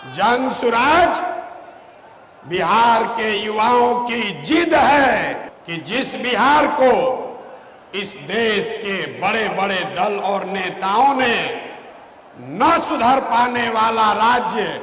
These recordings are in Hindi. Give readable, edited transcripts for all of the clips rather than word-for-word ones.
जन सुराज बिहार के युवाओं की जिद है कि जिस बिहार को इस देश के बड़े बड़े दल और नेताओं ने न सुधर पाने वाला राज्य,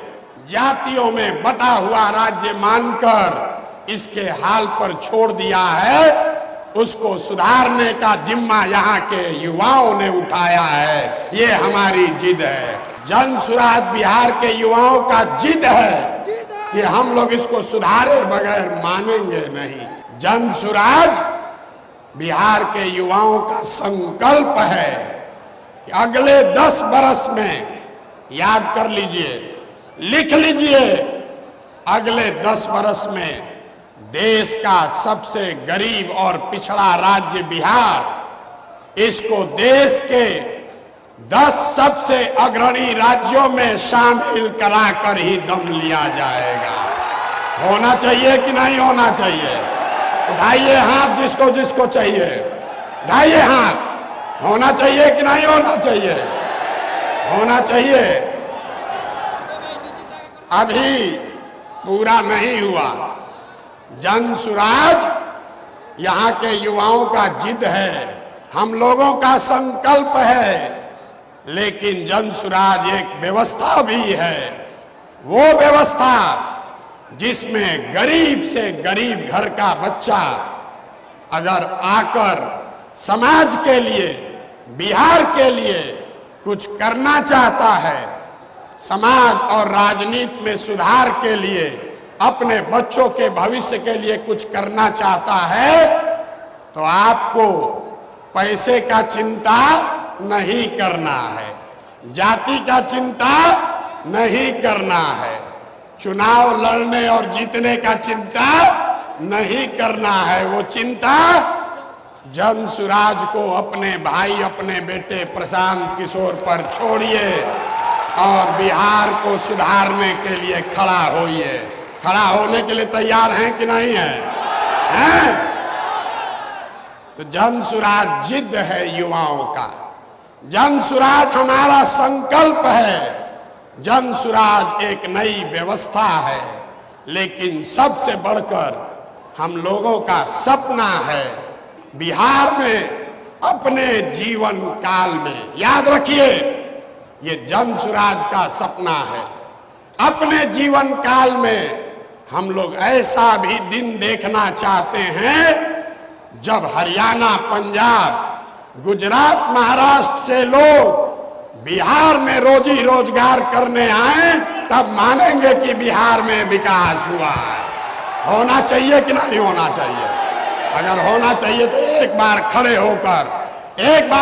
जातियों में बटा हुआ राज्य मानकर इसके हाल पर छोड़ दिया है, उसको सुधारने का जिम्मा यहाँ के युवाओं ने उठाया है। ये हमारी जिद है। जन सुराज बिहार के युवाओं का जिद है कि हम लोग इसको सुधारे बगैर मानेंगे नहीं। जन सुराज बिहार के युवाओं का संकल्प है कि अगले 10 बरस में, याद कर लीजिए, लिख लीजिए, अगले 10 बरस में देश का सबसे गरीब और पिछड़ा राज्य बिहार, इसको देश के 10 सबसे अग्रणी राज्यों में शामिल कराकर ही दम लिया जाएगा। होना चाहिए कि नहीं होना चाहिए? उठाइए हाथ जिसको जिसको चाहिए, उठाइए हाथ। होना चाहिए कि नहीं होना चाहिए? होना चाहिए। अभी पूरा नहीं हुआ। जन सुराज यहाँ के युवाओं का जिद है, हम लोगों का संकल्प है, लेकिन जन सुराज एक व्यवस्था भी है। वो व्यवस्था जिसमें गरीब से गरीब घर का बच्चा अगर आकर समाज के लिए, बिहार के लिए कुछ करना चाहता है, समाज और राजनीति में सुधार के लिए, अपने बच्चों के भविष्य के लिए कुछ करना चाहता है, तो आपको पैसे का चिंता नहीं करना है, जाति का चिंता नहीं करना है, चुनाव लड़ने और जीतने का चिंता नहीं करना है। वो चिंता जन सुराज को, अपने भाई, अपने बेटे प्रशांत किशोर पर छोड़िए और बिहार को सुधारने के लिए खड़ा होइए। खड़ा होने के लिए तैयार हैं कि नहीं हैं? तो जन सुराज जिद है युवाओं का, जन सुराज हमारा संकल्प है, जन सुराज एक नई व्यवस्था है, लेकिन सबसे बढ़कर हम लोगों का सपना है बिहार में अपने जीवन काल में, याद रखिए ये जन सुराज का सपना है, अपने जीवन काल में हम लोग ऐसा भी दिन देखना चाहते हैं जब हरियाणा, पंजाब, गुजरात, महाराष्ट्र से लोग बिहार में रोजी रोजगार करने आए, तब मानेंगे कि बिहार में विकास हुआ है। होना चाहिए कि नहीं होना चाहिए? अगर होना चाहिए तो एक बार खड़े होकर, एक बार